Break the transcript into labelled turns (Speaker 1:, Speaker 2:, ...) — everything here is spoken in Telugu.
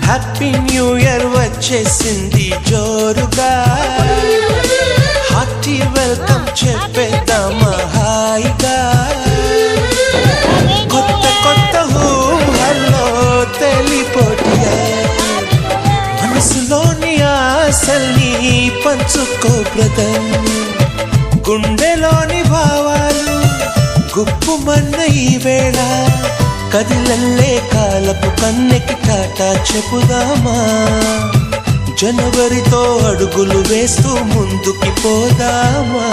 Speaker 1: హ్యాపీ న్యూ ఇయర్ వచ్చేసింది జోరుగా, హార్టీ వెల్కమ్ చెప్పేద్దామా హాయిగా. కొత్త కొత్త ఊహల్లో తెలిపోటియా, మనసులోని ఆశల్ని పంచుకో బ్రదర్. గుండెలోని భావాలు గుప్పుమన్న ఈ వేళ, కదిలల్లే కాలపు కన్నెకి టాటా చెప్పుదామా. జనవరితో అడుగులు వేస్తూ ముందుకి పోదామా.